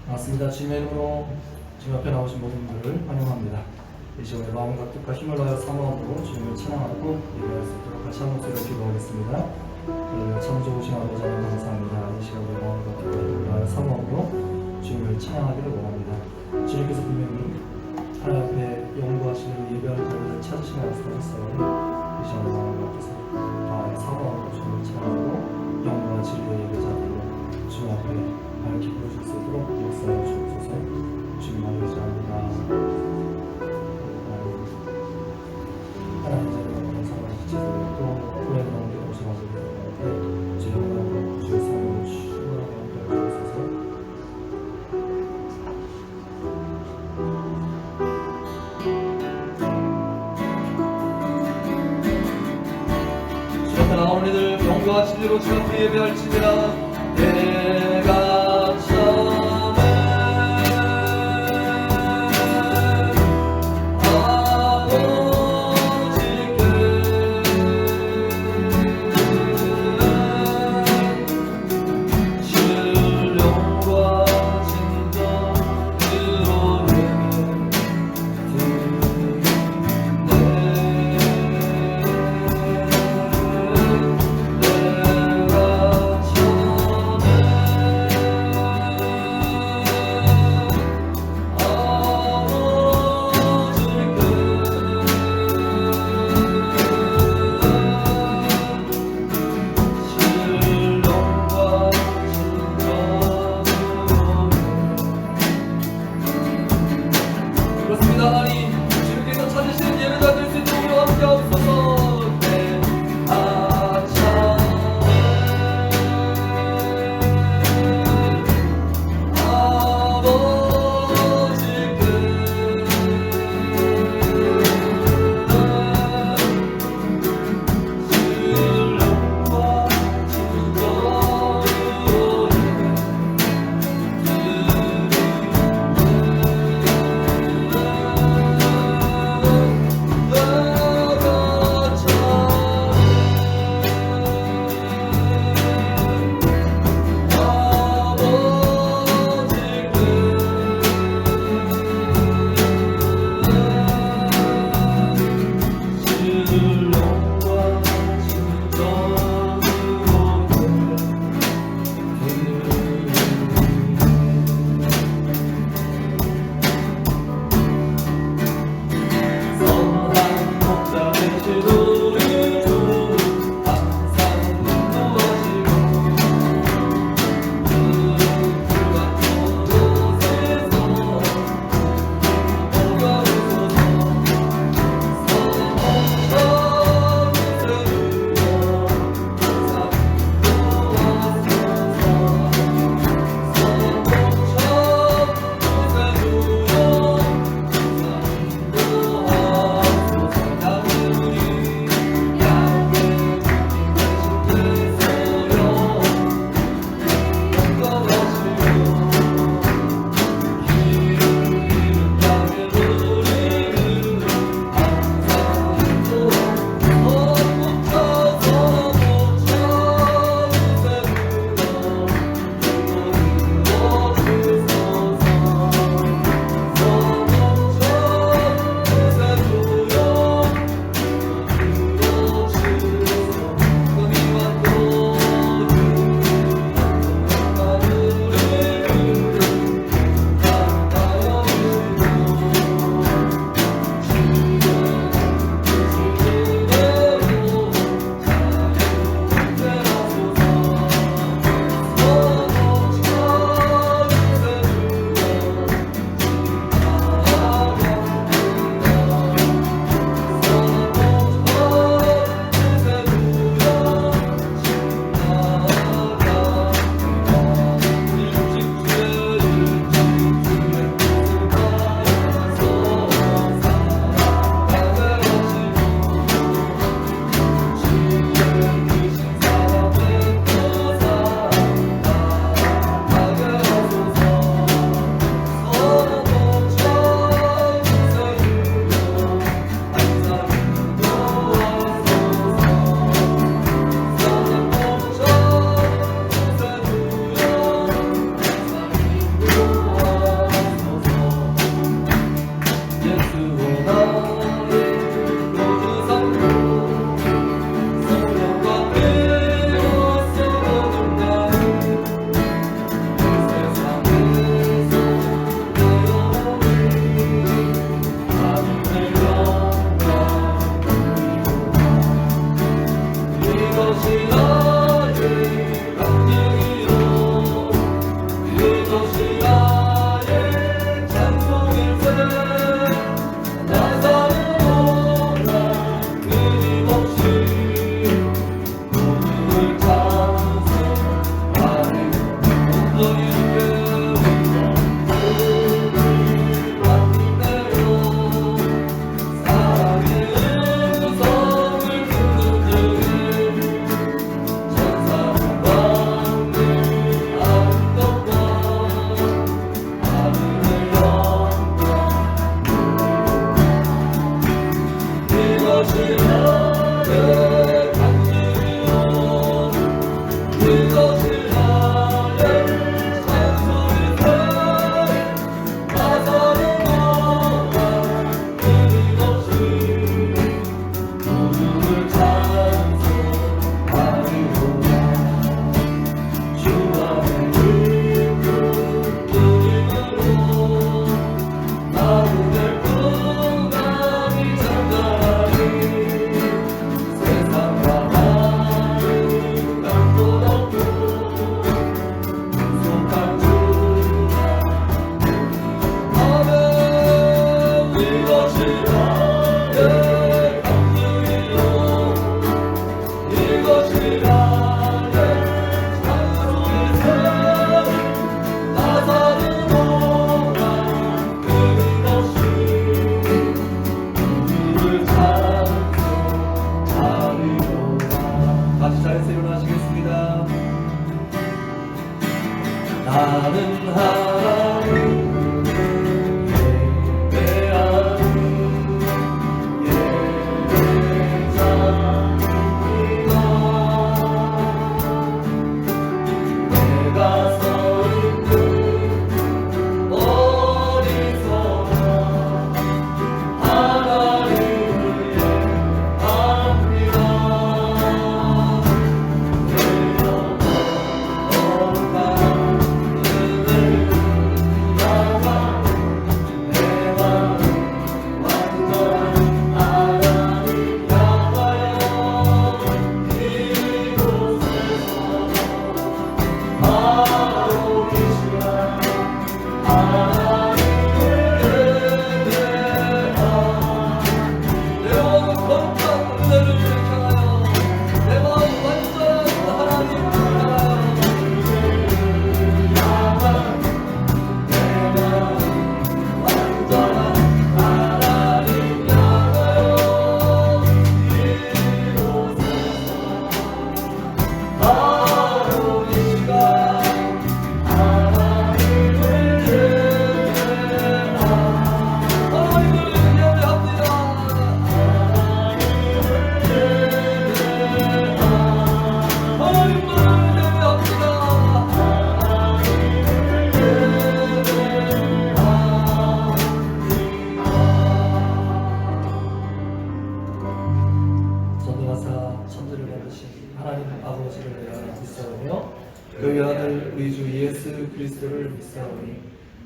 반갑습니다. 주님의 이름으로 지금 앞에 나오신 모든 분들을 환영합니다. 이 시간에 마음과 뜻과 힘을 다하여 사모함으로 주님을 찬양하고 예배할 수 있도록 같이 한 목소리로 기도하겠습니다. 참 좋으신 아버지 하나님 감사합니다. 이 시간에 마음과 뜻과 힘을 다하여 사모함으로 주님을 찬양하기를 원합니다. 주님께서 분명히 하나님 앞에 영구하시는 예배할 자리를 찾으시는 말씀하셨어요. 이 시간에 마음과 뜻을 다하여 사모함으로 주님을 찬양하고 영구와 진리의 예배자들로 주님 앞에 밝히 부르실 수 있도록 역사해 주옵소서. 주님만 의지합니다. 하나님 자녀가 감사하고 지체되고 또 후회는 넘겨 오셔가지고 주의 영광으로 주의 삶을 충분하게 함께해 주옵소서. 주 앞에 나오는 이들 영광과 진리로 주 앞에 예배할지니라. 내가 처음에 아버지께 신령과 진정으로 예배드리네. 내가 처음에 그의 아들 우리 주 예수 그리스도를 믿사오니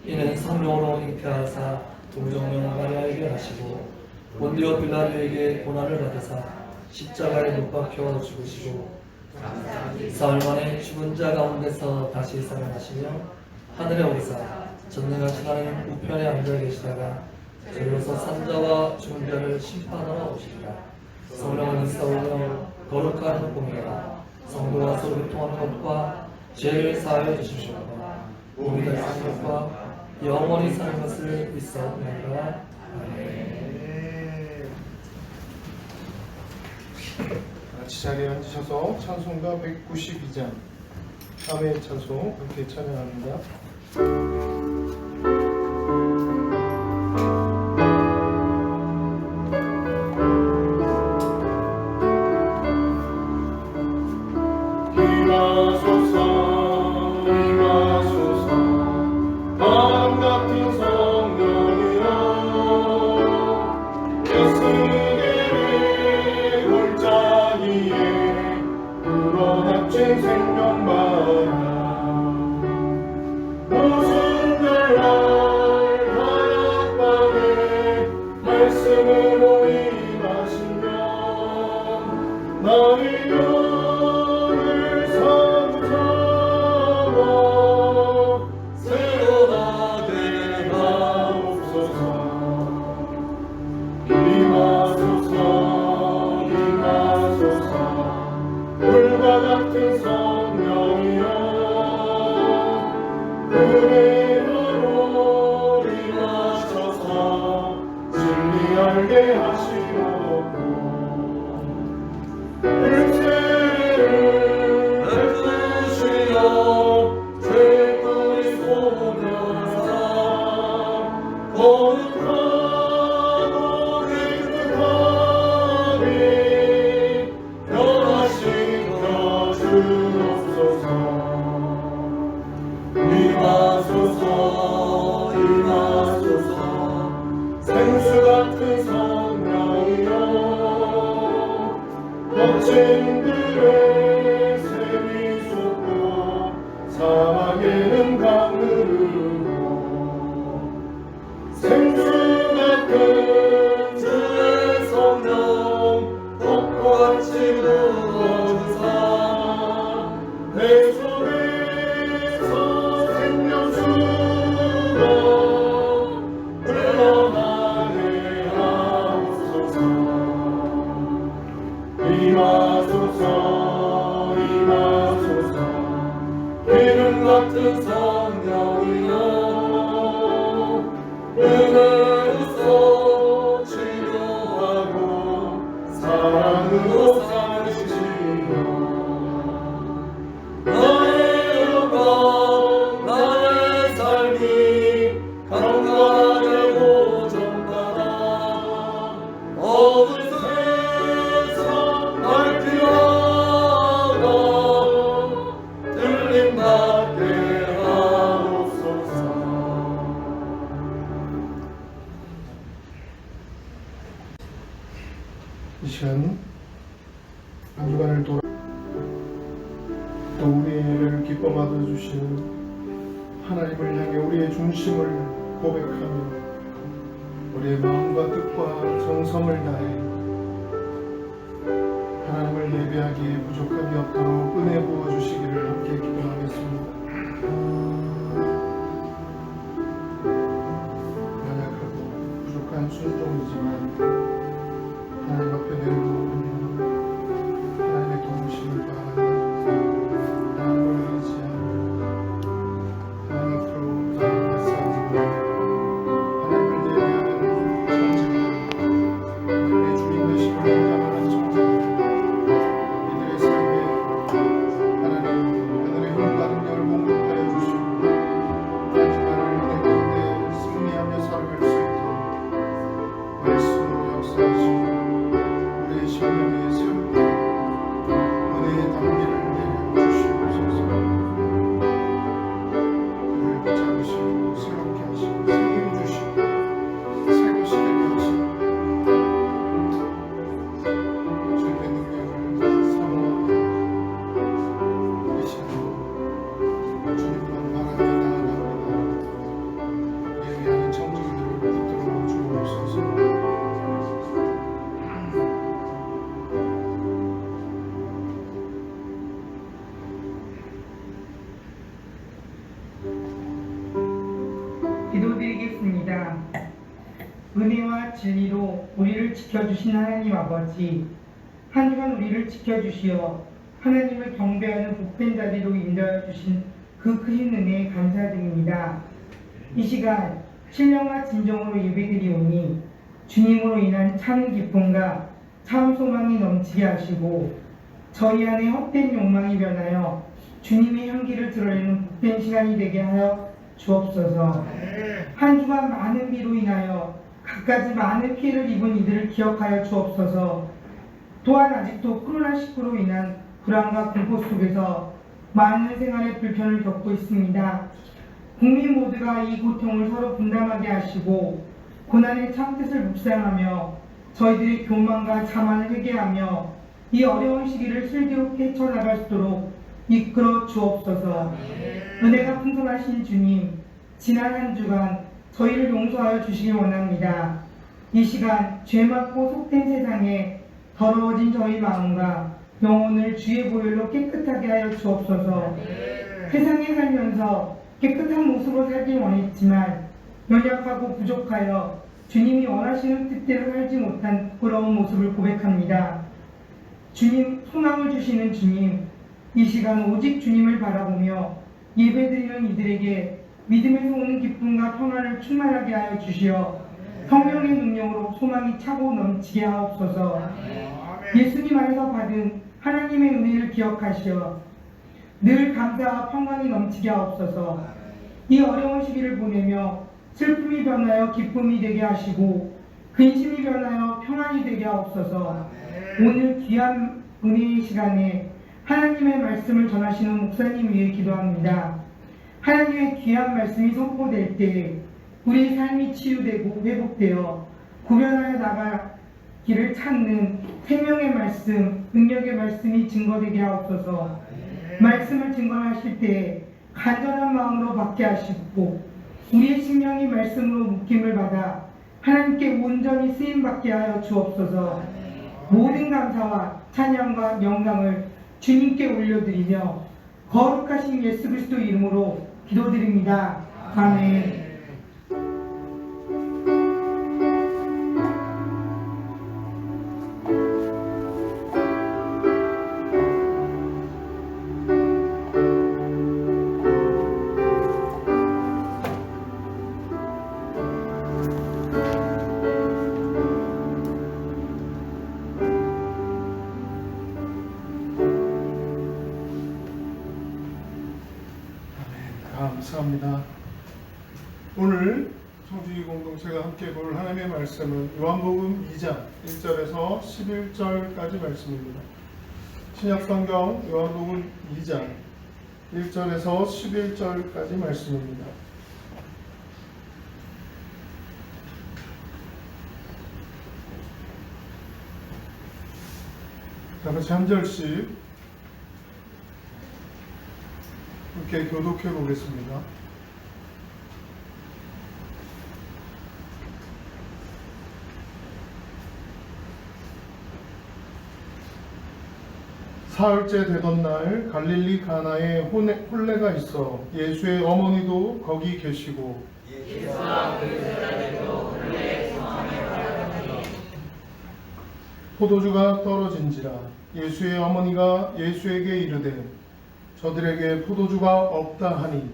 이는 성령으로 잉태하사 동정녀 마리아에게 하시고 본디오 빌라도에게 고난을 받으사 십자가에 못 박혀 죽으시고 사흘 만에 죽은 자 가운데서 다시 살아나시며 하늘에 오르사 전능하신 하나님 우편에 앉아 계시다가 저리로서 산자와 죽은 자를 심판하러 오시리라. 성령을 믿사오며 거룩한 공예가 성도와 서로 교통하는 것과 죄를 사하여 주시옵소서. 몸이 다스리는 것과 영원히 사는 것을 믿사옵나이다. 아멘. 같이 자리에 앉으셔서 찬송가 192장 3회 찬송 함께 찬양합니다. 나의 영광 나의 우리를 기뻐 받아주시는 하나님을 향해 우리의 중심을 고백하며 우리의 마음과 뜻과 정성을 다해 하나님을 예배하기에 부족함이 없도록 은혜 부어주시기를 함께 기도하겠습니다. 연약하고 부족한 순종이지만 하나님 앞에 내려놓으며 하나님의 도우심을 바라며 하나님을 의지하며 하나님 앞으로 나아가서 하나님을 예배하는 청지기 우리의 주님 되심을 인정하는 청지기 이들의 삶에 하나님 하늘의 힘과 능력을 공급하여 주시고 한 주간을 은혜 가운데 승리하며 살아갈 수 있도록 말씀으로 역사하시고 우리의 생명의 삶 은혜의 단비를 내려주시옵소서. 우리를 붙잡으시고 새롭게 하시고 생명 주시고 새 것이 되게 하시고 주님의 능력을 사모하며 우리 시간 주님만 바라며 나아갑니다. 예배하는 청지기들을 붙들어 주옵소서. 기도드리겠습니다. 은혜와 진리로 우리를 지켜주신 하나님 아버지, 한 주간 우리를 지켜주시어 하나님을 경배하는 복된 자리로 인도하여 주신 그 크신 은혜에 감사드립니다. 이 시간 신령과 진정으로 예배드리오니 주님으로 인한 참 기쁨과 참 소망이 넘치게 하시고 저희 안에 헛된 욕망이 변하여 주님의 향기를 드러내는 복된 시간이 되게 하여 주옵소서. 한 주간 많은 비로 인하여 갖가지 많은 피해를 입은 이들을 기억하여 주옵소서. 또한 아직도 코로나19로 인한 불안과 공포 속에서 많은 생활의 불편을 겪고 있습니다. 국민 모두가 이 고통을 서로 분담하게 하시고 고난의 참뜻을 묵상하며 저희들의 교만과 자만을 회개하며 이 어려운 시기를 슬기롭게 헤쳐나갈 수 있도록 이끌어 주옵소서. 은혜가 풍성하신 주님, 지난 한 주간 저희를 용서하여 주시기 원합니다. 이 시간 죄 많고 속된 세상에 더러워진 저희 마음과 영혼을 주의 보혈로 깨끗하게 하여 주옵소서. 세상에 살면서 깨끗한 모습으로 살길 원했지만 연약하고 부족하여 주님이 원하시는 뜻대로 살지 못한 부끄러운 모습을 고백합니다. 주님, 소망을 주시는 주님, 이 시간 오직 주님을 바라보며 예배드리는 이들에게 믿음에서 오는 기쁨과 평안을 충만하게 하여 주시어 성령의 능력으로 소망이 차고 넘치게 하옵소서. 예수님 안에서 받은 하나님의 은혜를 기억하시어 늘 감사와 평강이 넘치게 하옵소서. 이 어려운 시기를 보내며 슬픔이 변하여 기쁨이 되게 하시고 근심이 변하여 평안이 되게 하옵소서. 오늘 귀한 은혜의 시간에 하나님의 말씀을 전하시는 목사님 위해 기도합니다. 하나님의 귀한 말씀이 선포될 때 우리의 삶이 치유되고 회복되어 구별하여 나가기를 찾는 생명의 말씀, 능력의 말씀이 증거되게 하옵소서. 말씀을 증거하실 때 간절한 마음으로 받게 하시고 우리의 심령이 말씀으로 묶임을 받아 하나님께 온전히 쓰임받게 하여 주옵소서. 모든 감사와 찬양과 영광을 주님께 올려드리며 거룩하신 예수 그리스도 이름으로 기도드립니다. 아멘. 감사합니다. 오늘 청지기 공동체가 함께 볼 하나님의 말씀은 요한복음 2장 1절에서 11절까지 말씀입니다. 신약성경 요한복음 2장 1절에서 11절까지 말씀입니다. 다 같이 한 절씩 함께 교독해 보겠습니다. 사흘째 되던 날 갈릴리 가나에 혼례가 있어 예수의 어머니도 거기 계시고 포도주가 떨어진지라 예수의 어머니가 예수에게 이르되 저들에게 포도주가 없다 하니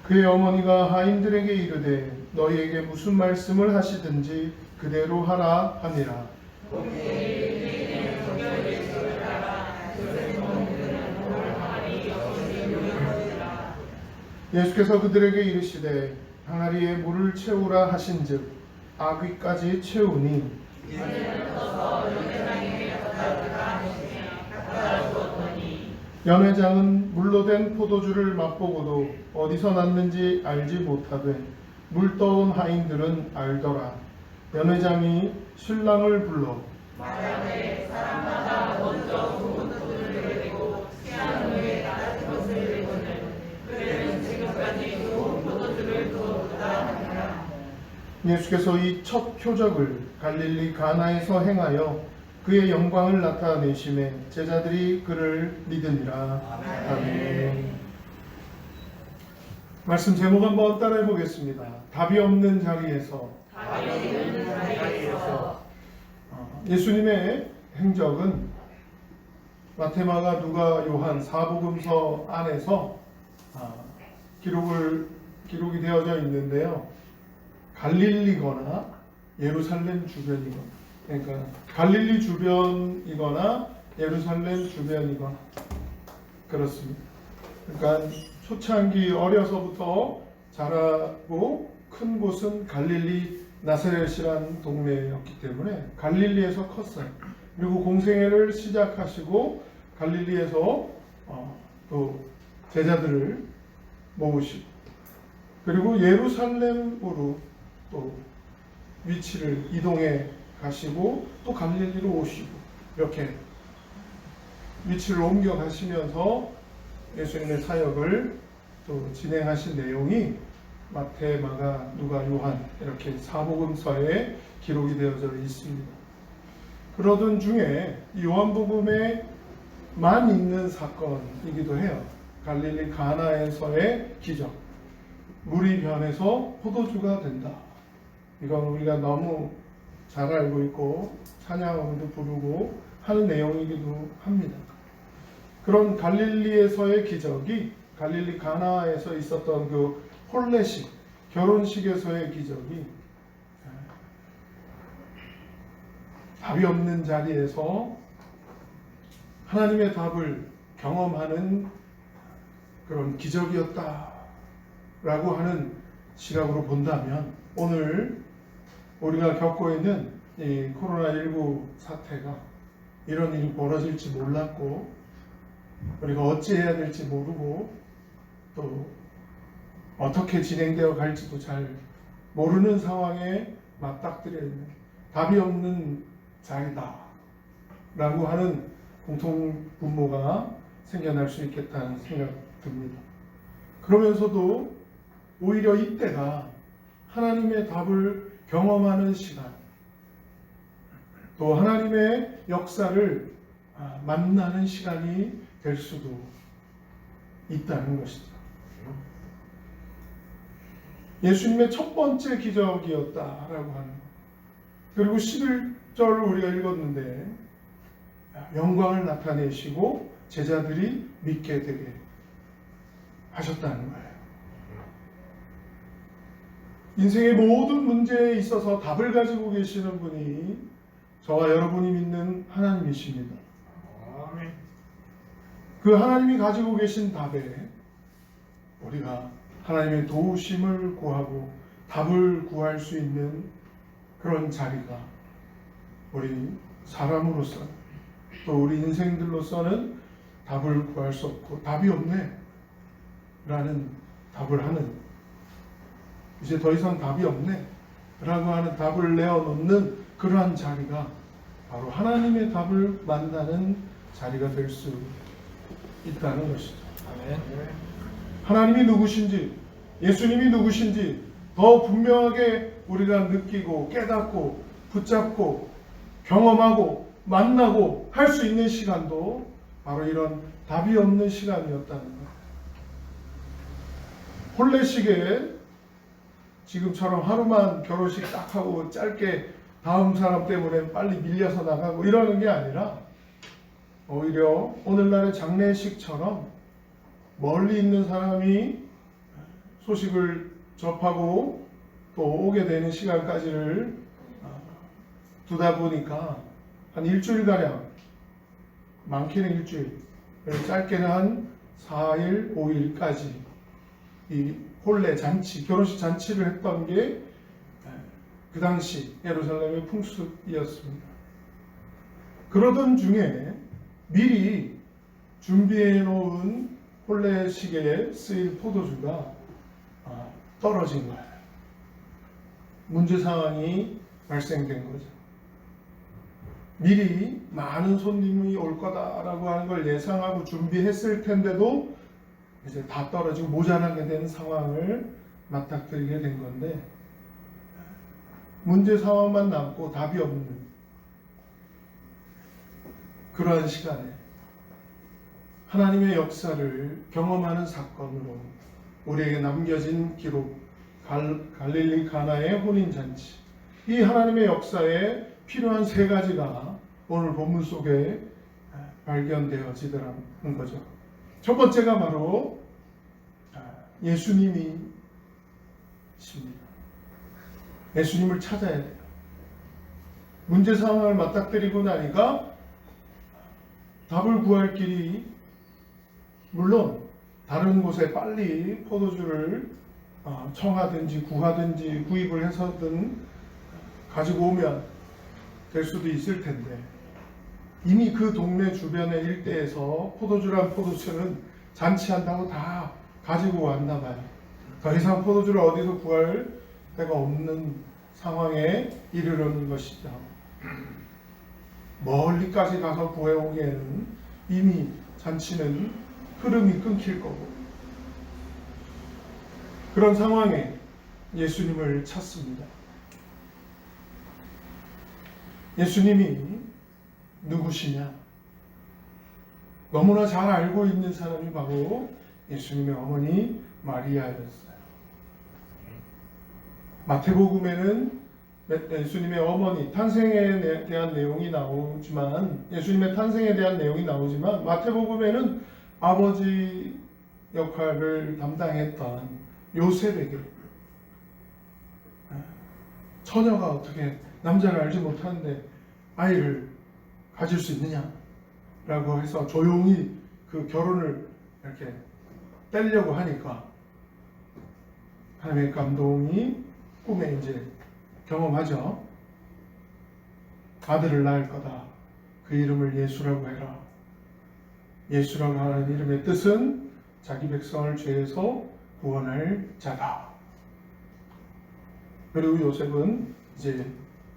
그의 어머니가 하인들에게 이르되 너희에게 무슨 말씀을 하시든지 그대로 하라 하니라. 예수께서 그들에게 이르시되 항아리에 물을 채우라 하신즉 아귀까지 채우니 연회장은 물로 된 포도주를 맛보고도 어디서 났는지 알지 못하되 물 떠온 하인들은 알더라. 연회장이 신랑을 불러 말하되 사람마다 먼저 좋은 포도주를 내고 취한 후에 낮은 것을 내고는 그들은 지금까지 좋은 포도주를 두었다 하니라. 예수께서 이 첫 표적을 갈릴리 가나에서 행하여 그의 영광을 나타내심에 제자들이 그를 믿으니라. 아멘. 말씀 제목 한번 따라해 보겠습니다. 답이 없는 자리에서. 예수님의 행적은 마태마가 누가 요한 사복음서 안에서 기록이 되어져 있는데요. 갈릴리거나 예루살렘 주변이거나, 그러니까 갈릴리 주변이거나 예루살렘 주변이거나 그렇습니다. 그러니까 초창기 어려서부터 자라고 큰 곳은 갈릴리 나사렛이라는 동네였기 때문에 갈릴리에서 컸어요. 그리고 공생애를 시작하시고 갈릴리에서 또 제자들을 모으시고 그리고 예루살렘으로 또 위치를 이동해 가시고 또 갈릴리로 오시고 이렇게 위치를 옮겨 가시면서 예수님의 사역을 또 진행하신 내용이 마태, 마가, 누가, 요한 이렇게 사복음서에 기록이 되어져 있습니다. 그러던 중에 요한복음에만 있는 사건이기도 해요. 갈릴리 가나에서의 기적. 물이 변해서 포도주가 된다. 이건 우리가 너무 잘 알고 있고 찬양으로도 부르고 하는 내용이기도 합니다. 그런 갈릴리에서의 기적이 갈릴리 가나에서 있었던 그 혼례식, 결혼식에서의 기적이 답이 없는 자리에서 하나님의 답을 경험하는 그런 기적이었다라고 하는 시각으로 본다면 오늘 우리가 겪고 있는 이 코로나19 사태가 이런 일이 벌어질지 몰랐고 우리가 어찌해야 될지 모르고 또 어떻게 진행되어 갈지도 잘 모르는 상황에 맞닥뜨려 있는 답이 없는 자리다 라고 하는 공통분모가 생겨날 수 있겠다는 생각 듭니다. 그러면서도 오히려 이때가 하나님의 답을 경험하는 시간, 또 하나님의 역사를 만나는 시간이 될 수도 있다는 것이죠. 예수님의 첫 번째 기적이었다라고 하는 것. 그리고 11절을 우리가 읽었는데 영광을 나타내시고 제자들이 믿게 되게 하셨다는 거예요. 인생의 모든 문제에 있어서 답을 가지고 계시는 분이 저와 여러분이 믿는 하나님이십니다. 그 하나님이 가지고 계신 답에 우리가 하나님의 도우심을 구하고 답을 구할 수 있는 그런 자리가 우리 사람으로서 또 우리 인생들로서는 답을 구할 수 없고 답이 없네 라는 답을 하는, 이제 더 이상 답이 없네 라고 하는 답을 내어놓는 그러한 자리가 바로 하나님의 답을 만나는 자리가 될 수 있다는 것이죠. 아멘. 하나님이 누구신지, 예수님이 누구신지 더 분명하게 우리가 느끼고 깨닫고 붙잡고 경험하고 만나고 할 수 있는 시간도 바로 이런 답이 없는 시간이었다는 것. 혼례식에 지금처럼 하루만 결혼식 딱 하고 짧게 다음 사람 때문에 빨리 밀려서 나가고 이러는 게 아니라 오히려 오늘날의 장례식처럼 멀리 있는 사람이 소식을 접하고 또 오게 되는 시간까지를 두다 보니까 한 일주일가량, 많게는 일주일, 짧게는 한 4일, 5일까지 이 혼례 잔치, 결혼식 잔치를 했던 게 그 당시 예루살렘의 풍습이었습니다. 그러던 중에 미리 준비해 놓은 혼례식에 쓰일 포도주가 떨어진 거예요. 문제 상황이 발생된 거죠. 미리 많은 손님이 올 거다라고 하는 걸 예상하고 준비했을 텐데도 이제 다 떨어지고 모자라게 된 상황을 맞닥뜨리게 된 건데, 문제 상황만 남고 답이 없는 그러한 시간에 하나님의 역사를 경험하는 사건으로 우리에게 남겨진 기록, 갈릴리 가나의 혼인잔치, 이 하나님의 역사에 필요한 세 가지가 오늘 본문 속에 발견되어지더라는 거죠. 첫 번째가 바로 예수님이십니다. 예수님을 찾아야 돼요. 문제 상황을 맞닥뜨리고 나니까 답을 구할 길이, 물론 다른 곳에 빨리 포도주를 청하든지 구하든지 구입을 해서든 가지고 오면 될 수도 있을 텐데, 이미 그 동네 주변의 일대에서 포도주란 포도주는 잔치한다고 다 가지고 왔나 봐요. 더 이상 포도주를 어디서 구할 데가 없는 상황에 이르는 것이죠. 멀리까지 가서 구해오기에는 이미 잔치는 흐름이 끊길 거고, 그런 상황에 예수님을 찾습니다. 예수님이 누구시냐? 너무나 잘 알고 있는 사람이 바로 예수님의 어머니 마리아였어요. 마태복음에는 예수님의 어머니 탄생에 대한 내용이 나오지만, 예수님의 탄생에 대한 내용이 나오지만, 마태복음에는 아버지 역할을 담당했던 요셉에게 처녀가 어떻게 남자를 알지 못하는데 아이를 가질 수 있느냐라고 해서 조용히 그 결혼을 이렇게 떼려고 하니까 하나님의 감동이 꿈에 이제 경험하죠. 아들을 낳을 거다. 그 이름을 예수라고 해라. 예수라고 하는 이름의 뜻은 자기 백성을 죄에서 구원할 자다. 그리고 요셉은 이제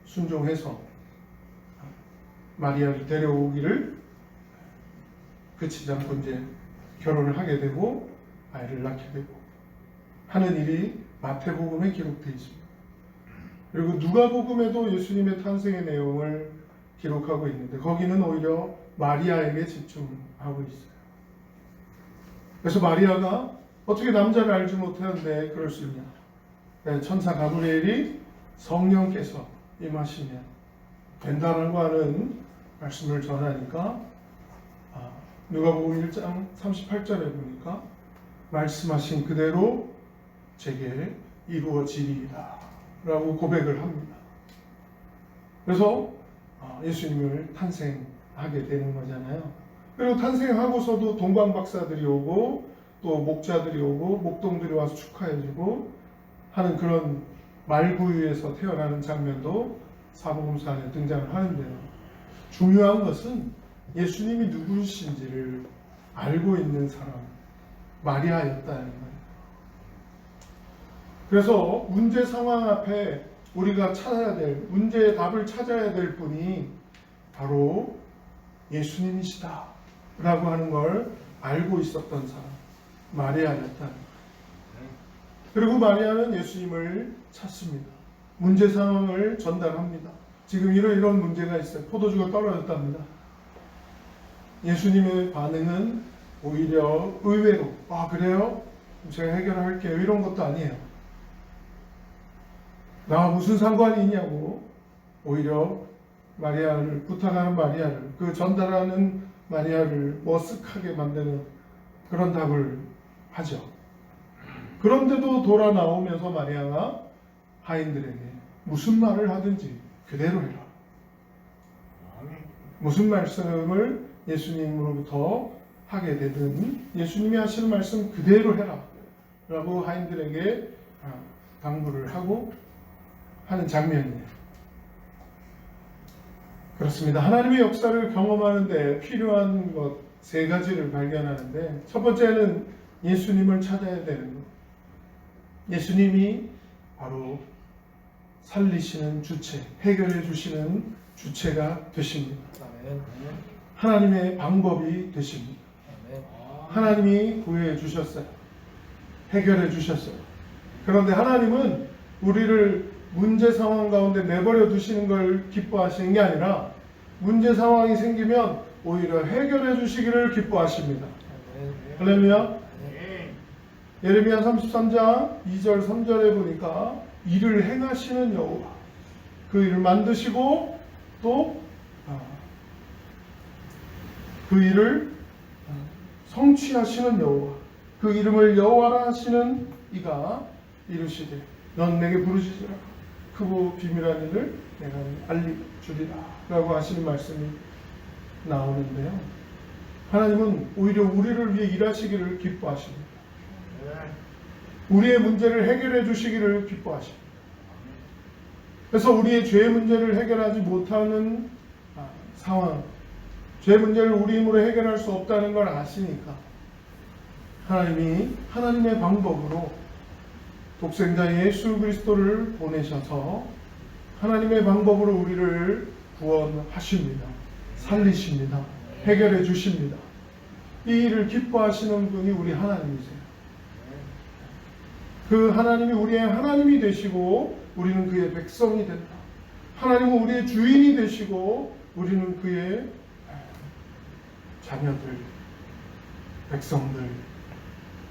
순종해서 마리아를 데려오기를 그치지 않고 이제 결혼을 하게 되고 아이를 낳게 되고 하는 일이 마태복음에 기록되어 있습니다. 그리고 누가복음에도 예수님의 탄생의 내용을 기록하고 있는데 거기는 오히려 마리아에게 집중하고 있어요. 그래서 마리아가 어떻게 남자를 알지 못하는데 그럴 수 있냐? 천사 가브리엘이 성령께서 임하시면 된다라고 하는 말씀을 전하니까 누가복음 1장 38절에 보니까 말씀하신 그대로 제게 이루어지리이다 라고 고백을 합니다. 그래서 예수님을 탄생하게 되는 거잖아요. 그리고 탄생하고서도 동방박사들이 오고 또 목자들이 오고 목동들이 와서 축하해주고 하는 그런 말구유에서 태어나는 장면도 사복음서 안에 등장을 하는데요. 중요한 것은 예수님이 누구신지를 알고 있는 사람, 마리아였다는 거예요. 그래서 문제 상황 앞에 우리가 찾아야 될 문제의 답을 찾아야 될 분이 바로 예수님이시다 라고 하는 걸 알고 있었던 사람 마리아였다. 그리고 마리아는 예수님을 찾습니다. 문제 상황을 전달합니다. 지금 이런 문제가 있어요. 포도주가 떨어졌답니다. 예수님의 반응은 오히려 의외로 그래요? 제가 해결할게요 이런 것도 아니에요. 나와 무슨 상관이 있냐고 오히려 마리아를 부탁하는 마리아를 그 전달하는 마리아를 머쓱하게 만드는 그런 답을 하죠. 그런데도 돌아 나오면서 마리아가 하인들에게 무슨 말을 하든지 그대로 해라. 무슨 말씀을 예수님으로부터 하게 되든 예수님이 하시는 말씀 그대로 해라 라고 하인들에게 당부를 하고 하는 장면이에요. 그렇습니다. 하나님의 역사를 경험하는데 필요한 것 세 가지를 발견하는데 첫 번째는 예수님을 찾아야 되는 것. 예수님이 바로 살리시는 주체, 해결해 주시는 주체가 되십니다. 하나님의 방법이 되십니다. 하나님이 구해 주셨어요. 해결해 주셨어요. 그런데 하나님은 우리를 문제 상황 가운데 내버려 두시는 걸 기뻐하시는 게 아니라 문제 상황이 생기면 오히려 해결해 주시기를 기뻐하십니다. 할렐루야. 예레미야 33장 2절 3절에 보니까 일을 행하시는 여호와, 그 일을 만드시고 또 그 일을 성취하시는 여호와, 그 이름을 여호와라 하시는 이가 이르시되 넌 내게 부르짖으라 크고 비밀한 일을 내가 알려주리라 라고 하시는 말씀이 나오는데요. 하나님은 오히려 우리를 위해 일하시기를 기뻐하십니다. 우리의 문제를 해결해 주시기를 기뻐하십니다. 그래서 우리의 죄의 문제를 해결하지 못하는 상황, 죄 문제를 우리 힘으로 해결할 수 없다는 걸 아시니까 하나님이 하나님의 방법으로 독생자 예수 그리스도를 보내셔서 하나님의 방법으로 우리를 구원하십니다. 살리십니다. 해결해 주십니다. 이 일을 기뻐하시는 분이 우리 하나님이세요. 그 하나님이 우리의 하나님이 되시고 우리는 그의 백성이 된다. 하나님은 우리의 주인이 되시고 우리는 그의 자녀들, 백성들,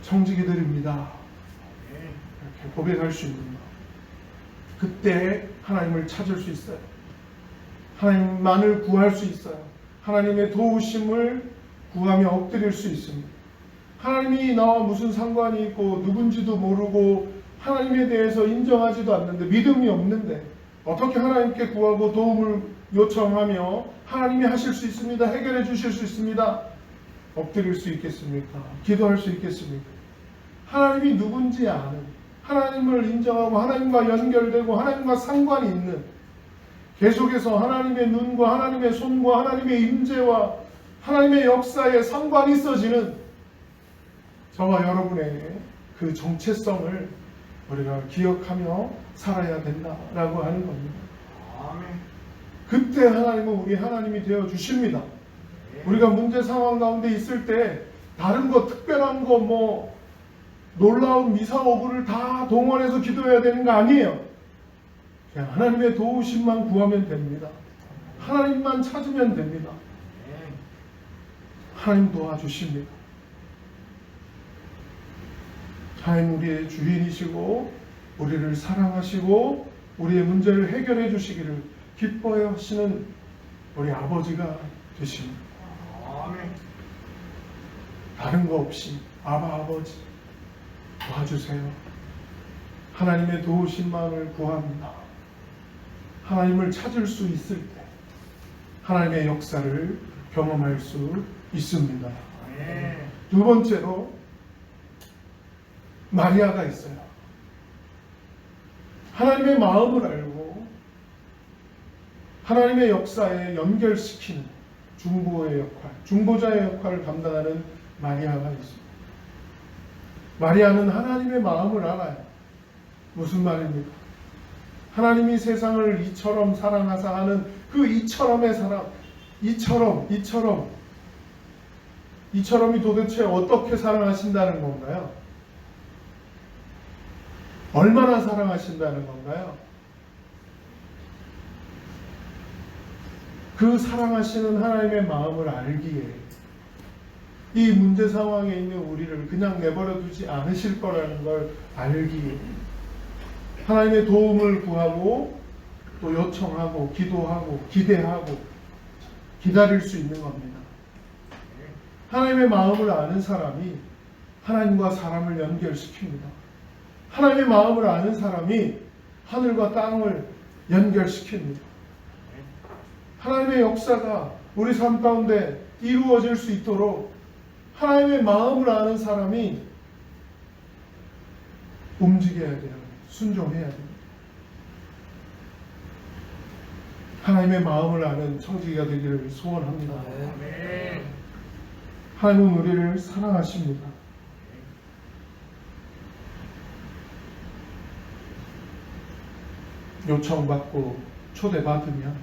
청지기들입니다. 이렇게 고백할 수 있는 것. 그때 하나님을 찾을 수 있어요. 하나님만을 구할 수 있어요. 하나님의 도우심을 구하며 엎드릴 수 있습니다. 하나님이 나와 무슨 상관이 있고 누군지도 모르고 하나님에 대해서 인정하지도 않는데 믿음이 없는데 어떻게 하나님께 구하고 도움을 요청하며 하나님이 하실 수 있습니다. 해결해 주실 수 있습니다. 엎드릴 수 있겠습니까? 기도할 수 있겠습니까? 하나님이 누군지 아는, 하나님을 인정하고 하나님과 연결되고 하나님과 상관이 있는, 계속해서 하나님의 눈과 하나님의 손과 하나님의 임재와 하나님의 역사에 상관이 있어지는 저와 여러분의 그 정체성을 우리가 기억하며 살아야 된다라고 하는 겁니다. 그때 하나님은 우리 하나님이 되어 주십니다. 우리가 문제 상황 가운데 있을 때 다른 거 특별한 거 뭐 놀라운 미사오구를 다 동원해서 기도해야 되는 거 아니에요. 그냥 하나님의 도우심만 구하면 됩니다. 하나님만 찾으면 됩니다. 하나님 도와주십니다. 하나님 우리의 주인이시고 우리를 사랑하시고 우리의 문제를 해결해 주시기를 기뻐해 하시는 우리 아버지가 되십니다. 다른 거 없이 아버지 도와주세요. 하나님의 도우심만을 구합니다. 하나님을 찾을 수 있을 때 하나님의 역사를 경험할 수 있습니다. 두 번째로 마리아가 있어요. 하나님의 마음을 알고 하나님의 역사에 연결시키는 중보의 역할, 중보자의 역할을 감당하는 마리아가 있습니다. 마리아는 하나님의 마음을 알아요. 무슨 말입니까? 하나님이 세상을 이처럼 사랑하사 하는 그 이처럼의 사랑, 이처럼이 도대체 어떻게 사랑하신다는 건가요? 얼마나 사랑하신다는 건가요? 그 사랑하시는 하나님의 마음을 알기에 이 문제 상황에 있는 우리를 그냥 내버려 두지 않으실 거라는 걸 알기에 하나님의 도움을 구하고 또 요청하고 기도하고 기대하고 기다릴 수 있는 겁니다. 하나님의 마음을 아는 사람이 하나님과 사람을 연결시킵니다. 하나님의 마음을 아는 사람이 하늘과 땅을 연결시킵니다. 하나님의 역사가 우리 삶 가운데 이루어질 수 있도록 하나님의 마음을 아는 사람이 움직여야 돼요. 순종해야 됩니다. 하나님의 마음을 아는 청지기가 되기를 소원합니다. 하나님은 우리를 사랑하십니다. 요청받고 초대받으면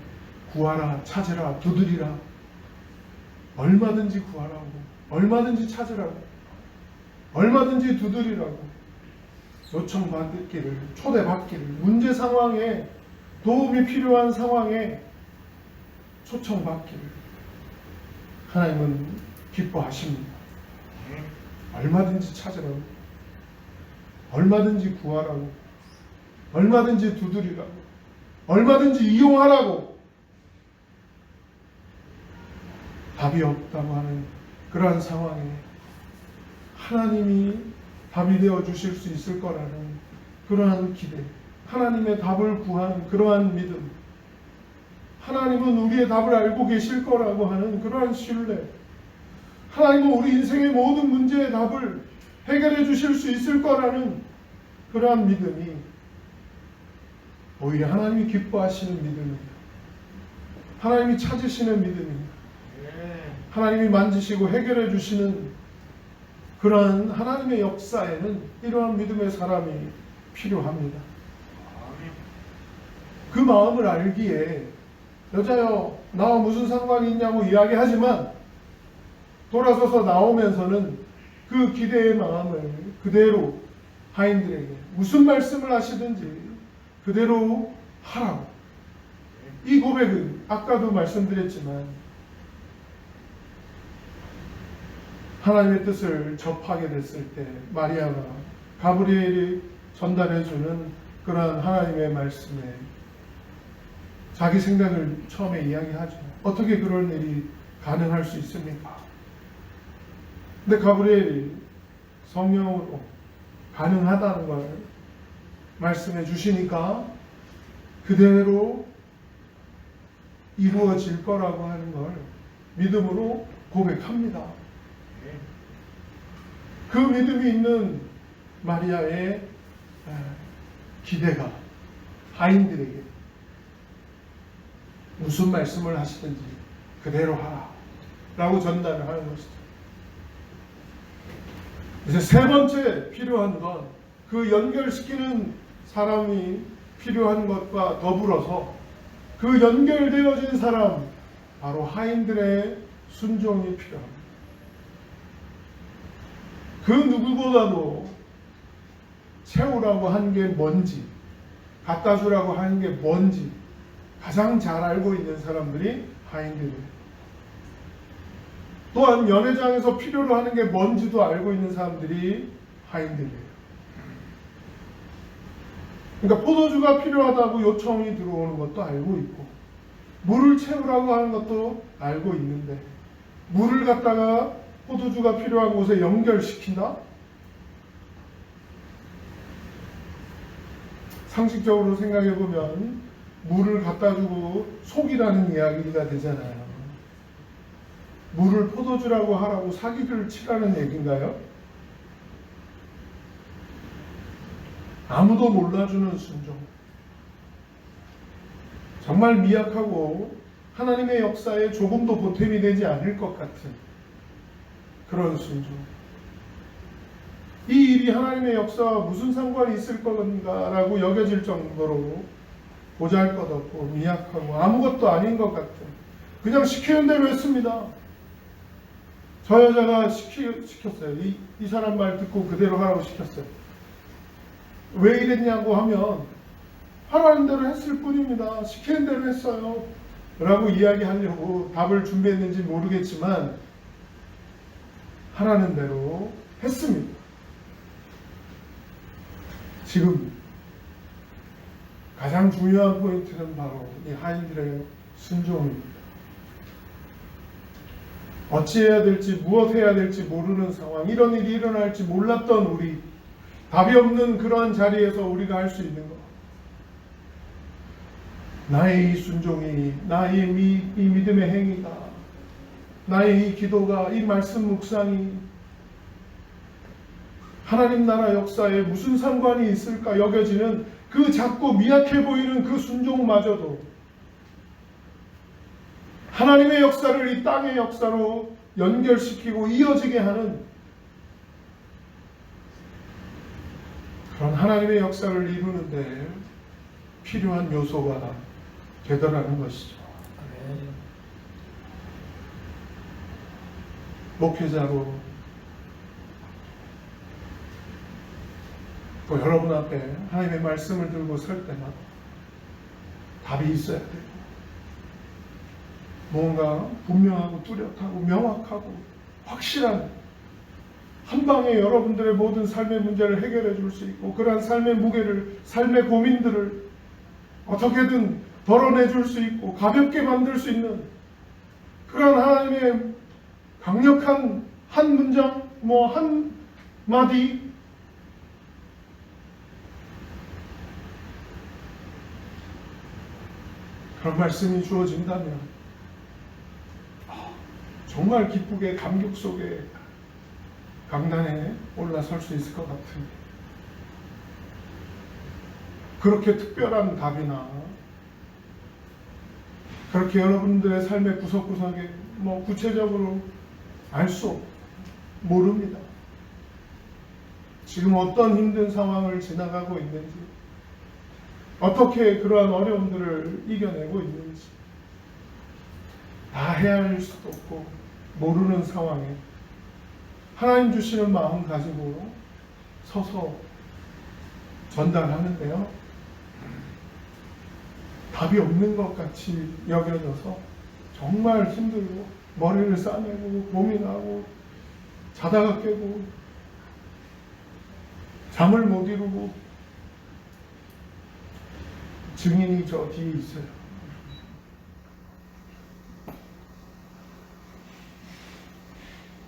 구하라, 찾으라, 두드리라. 얼마든지 구하라고, 얼마든지 찾으라고, 얼마든지 두드리라고. 요청받기를, 초대받기를, 문제 상황에, 도움이 필요한 상황에 초청받기를 하나님은 기뻐하십니다. 얼마든지 찾으라고, 얼마든지 구하라고, 얼마든지 두드리라고, 얼마든지 이용하라고. 답이 없다고 하는 그러한 상황에 하나님이 답이 되어 주실 수 있을 거라는 그러한 기대, 하나님의 답을 구하는 그러한 믿음, 하나님은 우리의 답을 알고 계실 거라고 하는 그러한 신뢰, 하나님은 우리 인생의 모든 문제의 답을 해결해 주실 수 있을 거라는 그러한 믿음이 오히려 하나님이 기뻐하시는 믿음입니다. 하나님이 찾으시는 믿음입니다. 하나님이 만지시고 해결해 주시는 그러한 하나님의 역사에는 이러한 믿음의 사람이 필요합니다. 그 마음을 알기에 여자여 나와 무슨 상관이 있냐고 이야기하지만 돌아서서 나오면서는 그 기대의 마음을 그대로 하인들에게 무슨 말씀을 하시든지 그대로 하라고. 이 고백은 아까도 말씀드렸지만 하나님의 뜻을 접하게 됐을 때 마리아가 가브리엘이 전달해주는 그런 하나님의 말씀에 자기 생각을 처음에 이야기하죠. 어떻게 그런 일이 가능할 수 있습니까? 근데 가브리엘이 성령으로 가능하다는 걸 말씀해 주시니까 그대로 이루어질 거라고 하는 걸 믿음으로 고백합니다. 그 믿음이 있는 마리아의 기대가 하인들에게 무슨 말씀을 하시든지 그대로 하라 라고 전달을 하는 것이죠. 이제 세 번째 필요한 건 그 연결시키는 사람이 필요한 것과 더불어서 그 연결되어진 사람, 바로 하인들의 순종이 필요합니다. 그 누구보다도 채우라고 한 게 뭔지, 갖다 주라고 하는 게 뭔지 가장 잘 알고 있는 사람들이 하인들이에요. 또한 연회장에서 필요로 하는 게 뭔지도 알고 있는 사람들이 하인들이에요. 그러니까 포도주가 필요하다고 요청이 들어오는 것도 알고 있고, 물을 채우라고 하는 것도 알고 있는데, 물을 갖다가 포도주가 필요한 곳에 연결시킨다? 상식적으로 생각해보면 물을 갖다 주고 속이라는 이야기가 되잖아요. 물을 포도주라고 하라고 사기를 치라는 얘기인가요? 아무도 몰라주는 순종. 정말 미약하고 하나님의 역사에 조금도 보탬이 되지 않을 것 같은 그런 순종. 이 일이 하나님의 역사와 무슨 상관이 있을 건가라고 여겨질 정도로 보잘것없고 미약하고 아무것도 아닌 것 같은, 그냥 시키는 대로 했습니다. 저 여자가 시켰어요. 이 사람 말 듣고 그대로 하라고 시켰어요. 왜 이랬냐고 하면 하라는 대로 했을 뿐입니다. 시키는 대로 했어요 라고 이야기하려고 답을 준비했는지 모르겠지만 하라는 대로 했습니다. 지금 가장 중요한 포인트는 바로 이 하인들의 순종입니다. 어찌해야 될지 무엇 해야 될지 모르는 상황, 이런 일이 일어날지 몰랐던 우리, 답이 없는 그러한 자리에서 우리가 할 수 있는 것, 나의 이 순종이, 나의 이 믿음의 행위가, 나의 이 기도가, 이 말씀 묵상이 하나님 나라 역사에 무슨 상관이 있을까 여겨지는 그 작고 미약해 보이는 그 순종마저도 하나님의 역사를 이 땅의 역사로 연결시키고 이어지게 하는 그런 하나님의 역사를 이루는데 필요한 요소가 되더라는 것이죠. 목회자로 또 여러분 앞에 하나님의 말씀을 들고 설 때마다 답이 있어야 돼요. 뭔가 분명하고 뚜렷하고 명확하고 확실한 한 방에 여러분들의 모든 삶의 문제를 해결해 줄 수 있고, 그러한 삶의 무게를, 삶의 고민들을 어떻게든 덜어내 줄 수 있고 가볍게 만들 수 있는 그런 하나님의 강력한 한 문장, 한 마디, 그런 말씀이 주어진다면 정말 기쁘게 감격 속에 강단에 올라설 수 있을 것 같은데, 그렇게 특별한 답이나 그렇게 여러분들의 삶의 구석구석에 구체적으로 알 수 모릅니다. 지금 어떤 힘든 상황을 지나가고 있는지, 어떻게 그러한 어려움들을 이겨내고 있는지 다 헤아릴 수도 없고 모르는 상황에 하나님 주시는 마음 가지고 서서 전달하는데요, 답이 없는 것 같이 여겨져서 정말 힘들고 머리를 싸매고 고민하고 자다가 깨고 잠을 못 이루고, 증인이 저 뒤에 있어요.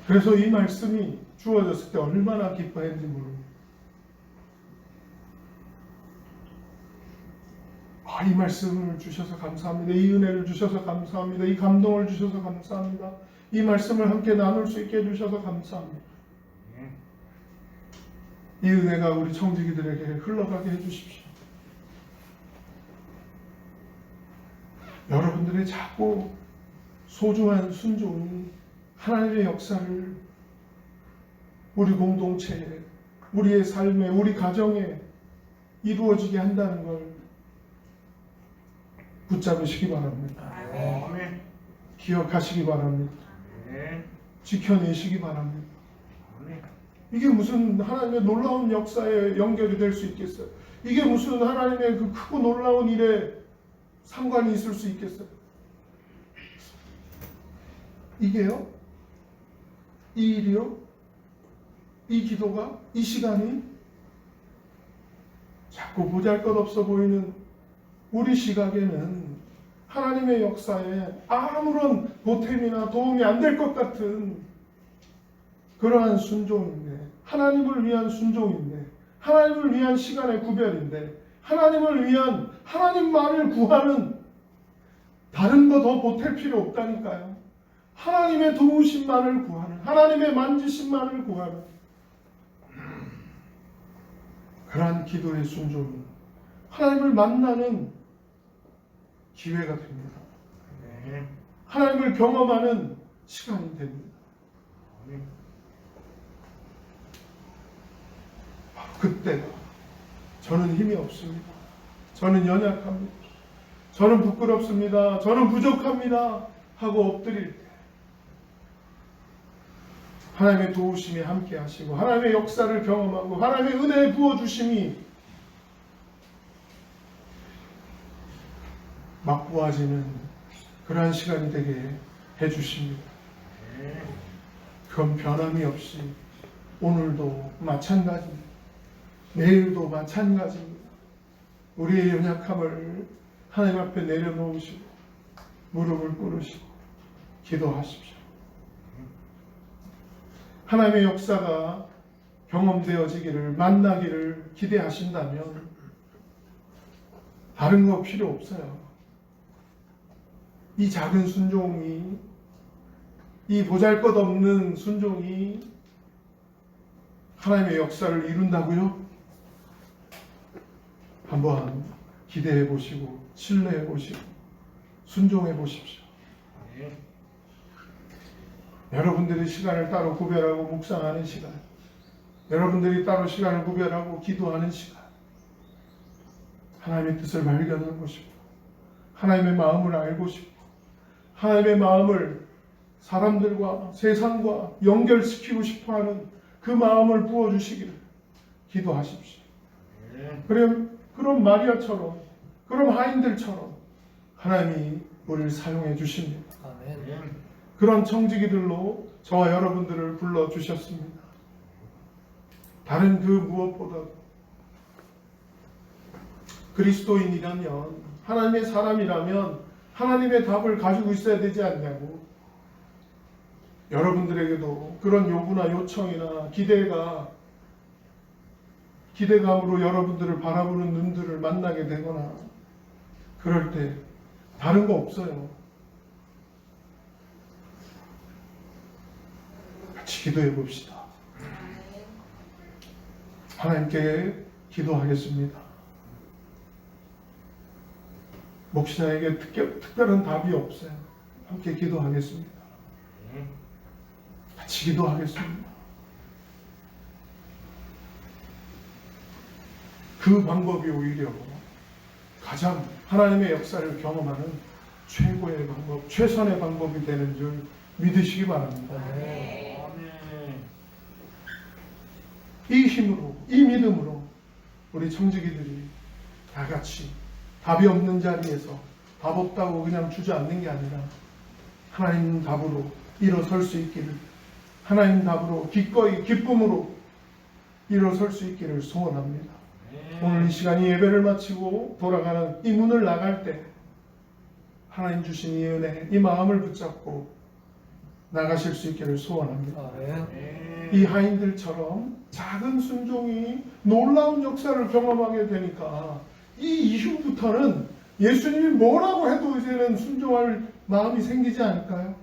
그래서 이 말씀이 주어졌을 때 얼마나 기뻐했는지 모릅니다. 이 말씀을 주셔서 감사합니다. 이 은혜를 주셔서 감사합니다. 이 감동을 주셔서 감사합니다. 이 말씀을 함께 나눌 수 있게 해주셔서 감사합니다. 이 은혜가 우리 청지기들에게 흘러가게 해주십시오. 여러분들의 작고 소중한 순종이 하나님의 역사를 우리 공동체에, 우리의 삶에, 우리 가정에 이루어지게 한다는 걸 붙잡으시기 바랍니다. 아멘. 기억하시기 바랍니다. 아멘. 지켜내시기 바랍니다. 아멘. 이게 무슨 하나님의 놀라운 역사에 연결이 될 수 있겠어요? 이게 무슨 하나님의 그 크고 놀라운 일에 상관이 있을 수 있겠어요? 이게요? 이 일이요? 이 기도가? 이 시간이? 자꾸 보잘것없어 보이는 우리 시각에는 하나님의 역사에 아무런 보탬이나 도움이 안 될 것 같은 그러한 순종인데, 하나님을 위한 순종인데, 하나님을 위한 시간의 구별인데, 하나님을 위한 하나님만을 구하는, 다른 거 더 보탤 필요 없다니까요. 하나님의 도우심만을 구하는, 하나님의 만지심만을 구하는 그러한 기도의 순종이 하나님을 만나는 기회가 됩니다. 아멘. 하나님을 경험하는 시간이 됩니다. 아멘. 그때가 저는 힘이 없습니다. 저는 연약합니다. 저는 부끄럽습니다. 저는 부족합니다. 하고 엎드릴 때 하나님의 도우심이 함께 하시고 하나님의 역사를 경험하고 하나님의 은혜의 부어주심이 막부어지는 그러한 시간이 되게 해주십니다. 그건 변함이 없이 오늘도 마찬가지입니다. 내일도 마찬가지입니다. 우리의 연약함을 하나님 앞에 내려놓으시고 무릎을 꿇으시고 기도하십시오. 하나님의 역사가 경험되어지기를 만나기를 기대하신다면 다른 거 필요 없어요. 이 작은 순종이 이 보잘것없는 순종이 하나님의 역사를 이룬다고요? 한번 기대해 보시고 신뢰해 보시고 순종해 보십시오. 여러분들이 시간을 따로 구별하고 묵상하는 시간, 여러분들이 따로 시간을 구별하고 기도하는 시간, 하나님의 뜻을 발견하고 싶고 하나님의 마음을 알고 싶고 하나님의 마음을 사람들과 세상과 연결시키고 싶어하는 그 마음을 부어주시기를 기도하십시오. 그럼 마리아처럼, 그럼 하인들처럼 하나님이 우리를 사용해 주십니다. 아멘. 그런 청지기들로 저와 여러분들을 불러주셨습니다. 다른 그 무엇보다 그리스도인이라면, 하나님의 사람이라면 하나님의 답을 가지고 있어야 되지 않냐고. 여러분들에게도 그런 요구나 요청이나 기대감으로 여러분들을 바라보는 눈들을 만나게 되거나 그럴 때 다른 거 없어요. 같이 기도해 봅시다. 하나님께 기도하겠습니다. 목신아에게 특별한 답이 없어요. 함께 기도하겠습니다. 같이 기도하겠습니다. 그 방법이 오히려 가장 하나님의 역사를 경험하는 최고의 방법, 최선의 방법이 되는 줄 믿으시기 바랍니다. 이 힘으로, 이 믿음으로 우리 청지기들이 다 같이 답이 없는 자리에서 답 없다고 그냥 주저앉는 게 아니라 하나님 답으로 일어설 수 있기를, 하나님 답으로 기꺼이 기쁨으로 일어설 수 있기를 소원합니다. 오늘 이 시간이 예배를 마치고 돌아가는 이 문을 나갈 때 하나님 주신 이 은혜, 이 마음을 붙잡고 나가실 수 있기를 소원합니다. 아멘. 이 하인들처럼 작은 순종이 놀라운 역사를 경험하게 되니까 이 이후부터는 예수님이 뭐라고 해도 이제는 순종할 마음이 생기지 않을까요?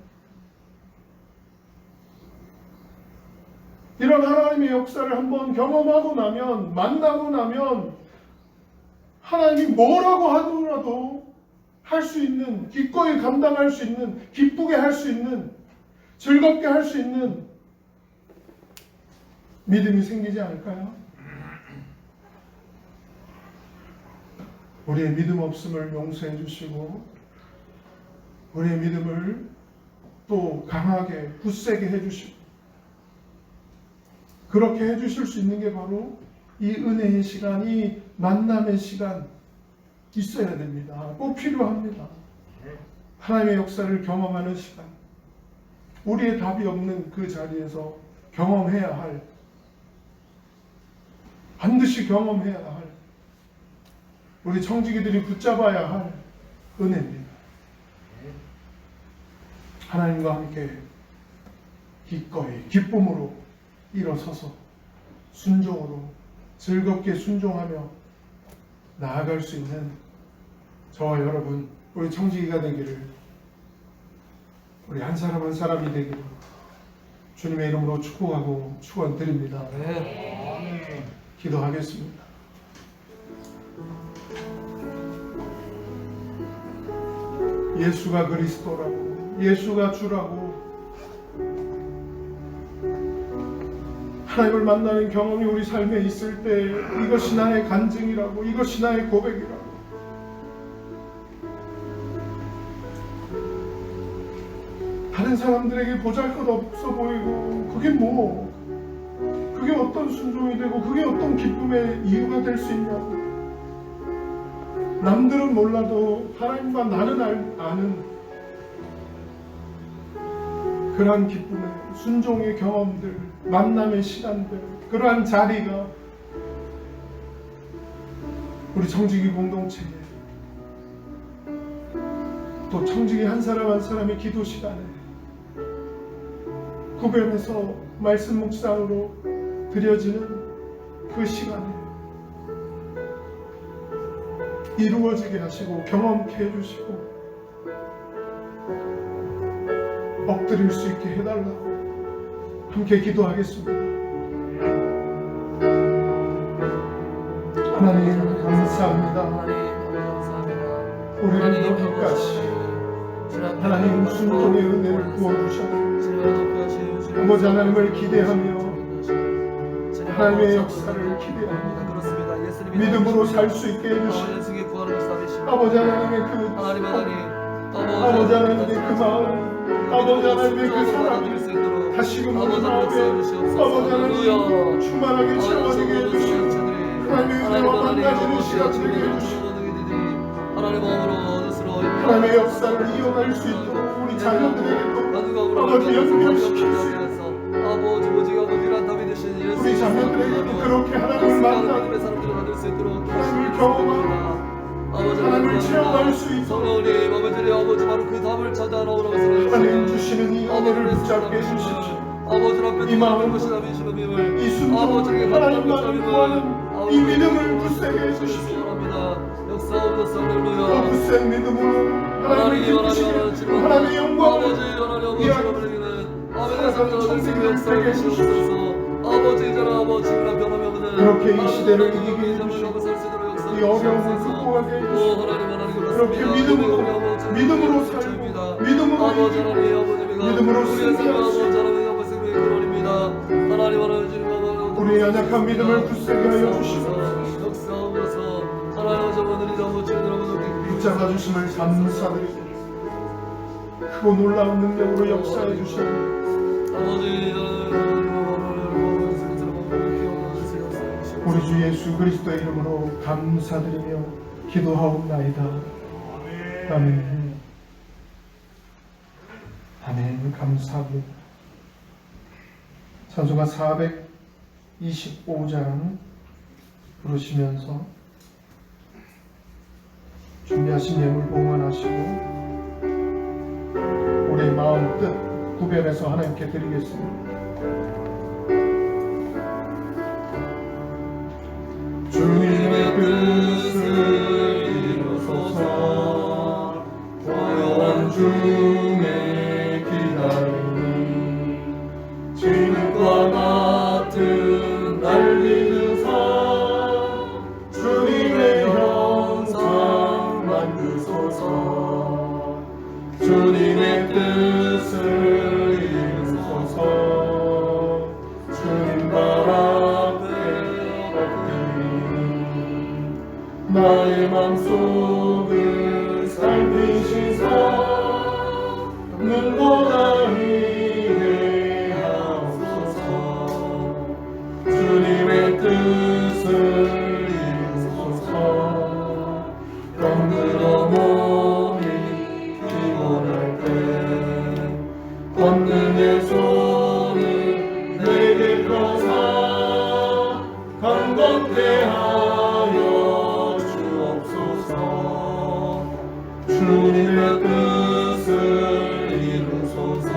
이런 하나님의 역사를 한번 경험하고 나면, 만나고 나면 하나님이 뭐라고 하더라도 할 수 있는, 기꺼이 감당할 수 있는, 기쁘게 할 수 있는, 즐겁게 할 수 있는 믿음이 생기지 않을까요? 우리의 믿음 없음을 용서해 주시고 우리의 믿음을 또 강하게 굳세게 해 주시고 그렇게 해 주실 수 있는 게 바로 이 은혜의 시간, 이 만남의 시간 있어야 됩니다. 꼭 필요합니다. 하나님의 역사를 경험하는 시간, 우리의 답이 없는 그 자리에서 경험해야 할, 반드시 경험해야 할, 우리 청지기들이 붙잡아야 할 은혜입니다. 하나님과 함께 기꺼이 기쁨으로 일어서서 순종으로 즐겁게 순종하며 나아갈 수 있는 저와 여러분, 우리 청지기가 되기를, 우리 한 사람 한 사람이 되기를 주님의 이름으로 축복하고 축원드립니다. 아멘. 기도하겠습니다. 예수가 그리스도라고, 예수가 주라고, 하나님을 만나는 경험이 우리 삶에 있을 때 이것이 나의 간증이라고, 이것이 나의 고백이라고 다른 사람들에게 보잘것없어 보이고 그게 뭐, 그게 어떤 순종이 되고 그게 어떤 기쁨의 이유가 될 수 있냐고. 남들은 몰라도 하나님과 나는 아는 그러한 기쁨의 순종의 경험들, 만남의 시간들, 그러한 자리가 우리 청지기 공동체에, 또 청지기 한 사람 한 사람의 기도 시간에 구변에서 말씀 묵상으로 드려지는 그 시간에 이루어지게 하시고 경험케 해주시고 엎드릴 수 있게 해달라고 함께 기도하겠습니다. 하나님 감사합니다. 우리를 여기까지 하나님 순종의 은혜를 부어주셨고 아버지 하나님을 기대하며 하나님의 역사를 기대하며 믿음으로 살 수 있게 해주시고 아버지 하나님의 그 아버지 하나님의 그 마음, 아버지 하나님의 그 사랑을 다시금 우리 마음에 아버지 하나님 충만하게 채워지게 해주시고 하나님의 은혜와 만나지는 시간 되게 해주시고 하나님의 역사를 이어갈 수 있도록 우리 자녀들에게도 아버지 연결시킬 수 있도록 우리 자녀들에게도 그렇게 하나님을 만나고 하나님을 경험하고 하나님을 체험할 수 있도록 하나님 주시는 이 은혜를 붙잡게 해주십시오. 이 마음, 이 순종, 하나님만을 구하는 이 믿음을 굳세게 해주십시오. 그 굳센 믿음으로 하나님을 기쁘시게 해주시고 하나님의 영광을 살아가는 청지기를 되게 해주십시오. 그렇게 이 시대를 이기게 해주시고 이 어려움을 극복하게 해주시고 그렇게 믿음으로 살고 믿음으로 이기고 믿음으로 승리하시고 우리의 연약한 믿음을 굳세게 하여 주시고 붙잡아 주심을 감사드리고 크고 놀라운 능력으로 역사해 주시고 우리 주 예수 그리스도의 이름으로 감사드리며 기도하옵나이다. 아멘. 아멘. 감사합니다. 찬송가 425장 부르시면서 준비하신 예물 봉헌하시고 우리의 마음 뜻 구별해서 하나님께 드리겠습니다. 주님의 뜻을 이루소서 고요한 중에 기다리니 진흙과 같은 날 믿으사 주님의 형상 만드소서 주님의 뜻을 이루소서 주님 발 나의 맘속을 살피시사 눈보다 이해하옵소서 주님의 뜻을 이루소서 병들어 몸이 피곤할 때 권능의 손을 내게 펴사 강건케 하여 주님의 뜻을 이루소서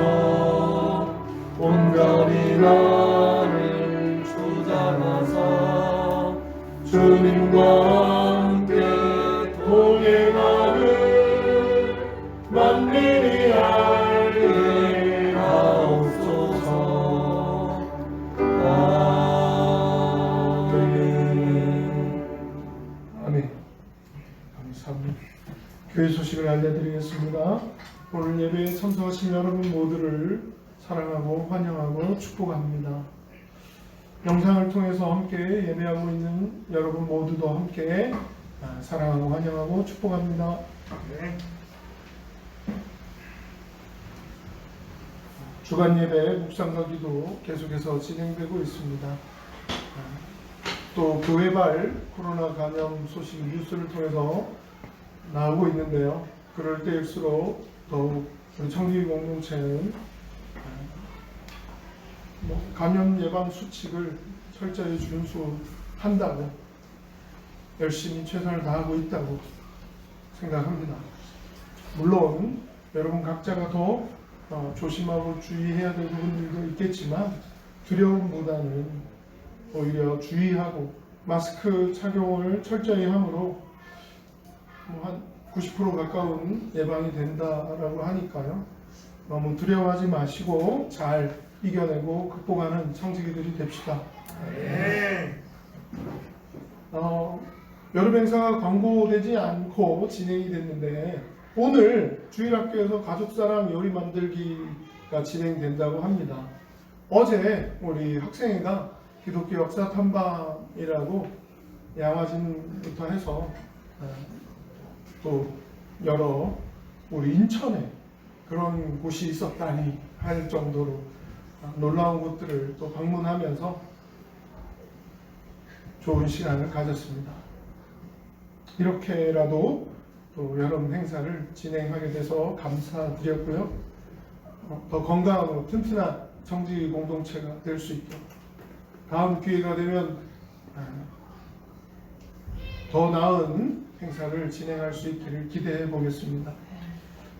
온전히 나를 주장하사 주님과 함께 동행하는 만민이 알게 하옵소서. 아멘. 아멘. 감사합니다. 교회 소식을 알려드리겠습니다. 오늘 예배에 참석하신 여러분 모두를 사랑하고 환영하고 축복합니다. 영상을 통해서 함께 예배하고 있는 여러분 모두도 함께 사랑하고 환영하고 축복합니다. 네. 주간 예배 묵상과 기도 계속해서 진행되고 있습니다. 또 교회발 코로나 감염 소식 뉴스를 통해서 나오고 있는데요. 그럴 때일수록 더욱 우리 청기 공동체는 감염 예방 수칙을 철저히 준수한다고 열심히 최선을 다하고 있다고 생각합니다. 물론 여러분 각자가 더 조심하고 주의해야 될 부분들도 있겠지만 두려움보다는 오히려 주의하고 마스크 착용을 철저히 함으로 한 90% 가까운 예방이 된다라고 하니까요. 너무 두려워하지 마시고 잘 이겨내고 극복하는 청지기들이 됩시다. 네. 여름 행사가 광고되지 않고 진행이 됐는데 오늘 주일학교에서 가족사랑 요리 만들기가 진행된다고 합니다. 어제 우리 학생회가 기독교 역사 탐방이라고 양화진부터 해서 또 여러 우리 인천에 그런 곳이 있었다니 할 정도로 놀라운 곳들을 또 방문하면서 좋은 시간을 가졌습니다. 이렇게라도 또 여름 행사를 진행하게 돼서 감사드렸고요. 더 건강하고 튼튼한 청지 공동체가 될 수 있도록 다음 기회가 되면 더 나은 행사를 진행할 수 있기를 기대해 보겠습니다.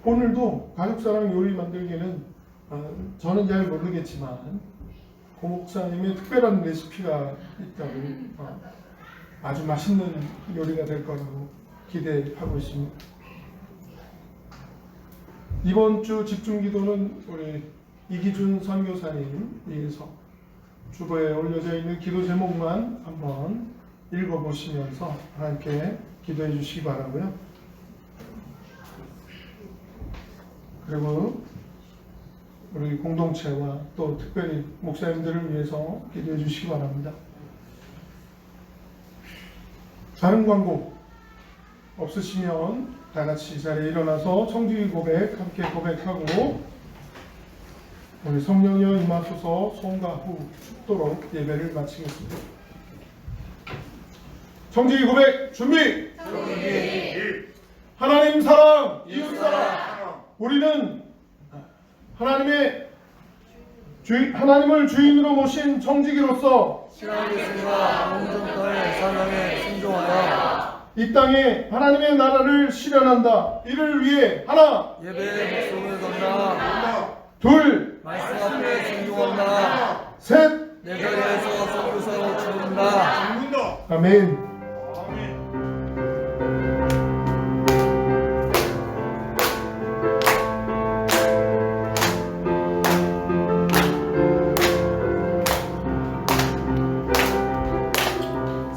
오늘도 가족사랑 요리 만들기는 저는 잘 모르겠지만 고 목사님의 특별한 레시피가 있다고 아주 맛있는 요리가 될 거라고 기대하고 있습니다. 이번 주 집중기도는 우리 이기준 선교사님 위해서 주보에 올려져 있는 기도 제목만 한번 읽어보시면서 하나님께 기도해 주시기 바라고요. 그리고 우리 공동체와 또 특별히 목사님들을 위해서 기도해 주시기 바랍니다. 다른 광고 없으시면 다 같이 자리에 일어나서 청지기 고백 함께 고백하고 우리 성령여 임하소서 소음과 후 춥도록 예배를 마치겠습니다. 청지기 고백 준비! 하나님 사랑, 이웃 사랑. 우리는 하나님을 주인으로 모신 청지기로서 신앙의 예수님과 공동체의 사명에 순종하여 이 땅에 하나님의 나라를 실현한다. 이를 위해 하나, 예배의 목숨을 건다. 둘, 말씀 앞에 순종한다. 셋, 내 자리에서 선교사로 죽는다. 죽는다. 아멘. 아멘.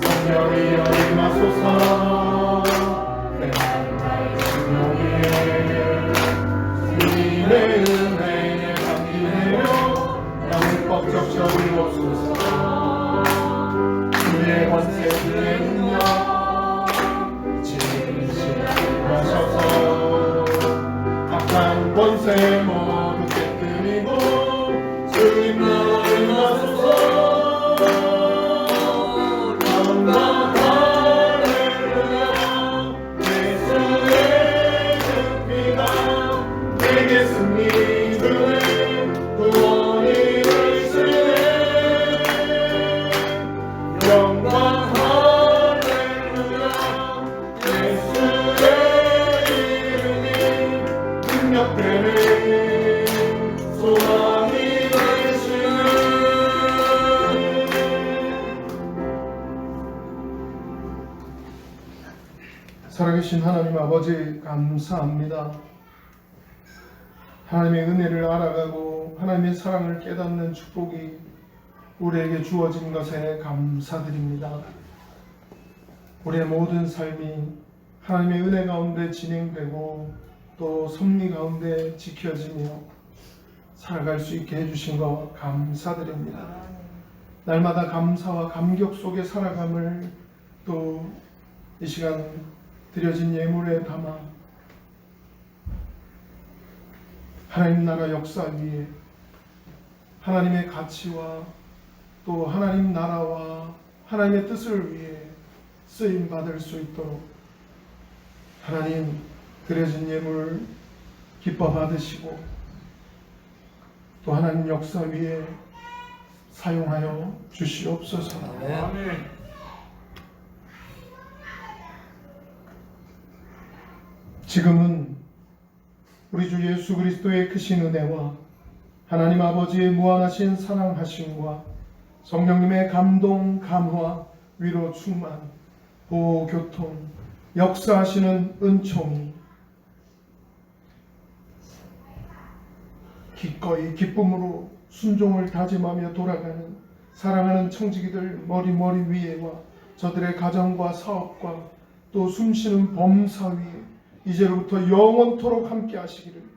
성령이여 임하소서. 내 나의 순종에 주님의 은혜에 감기되어 나를 뻑적 저주옵소서. 주의 권세 주의 능력 진실하셔서 악한 권세 모두 깨뜨리고 주님 나를 임하소서. 살아계신 하나님 아버지 감사합니다. 하나님의 은혜를 알아가고 하나님의 사랑을 깨닫는 축복이 우리에게 주어진 것에 감사드립니다. 우리의 모든 삶이 하나님의 은혜 가운데 진행되고 또 섭리 가운데 지켜지며 살아갈 수 있게 해주신 것 감사드립니다. 날마다 감사와 감격 속에 살아감을 또 이 시간 드려진 예물에 담아 하나님 나라 역사 위에 하나님의 가치와 또 하나님 나라와 하나님의 뜻을 위해 쓰임 받을 수 있도록 하나님 드려진 예물 기뻐 받으시고 또 하나님 역사 위에 사용하여 주시옵소서. 아멘. 지금은 우리 주 예수 그리스도의 크신 은혜와 하나님 아버지의 무한하신 사랑하심과 성령님의 감동, 감화, 위로 충만, 보호, 교통, 역사하시는 은총이 기꺼이 기쁨으로 순종을 다짐하며 돌아가는 사랑하는 청지기들 머리 위에와 저들의 가정과 사업과 또 숨쉬는 범사 위에 이제로부터 영원토록 함께 하시기를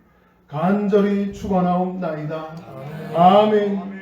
간절히 축원하옵나이다. 아멘.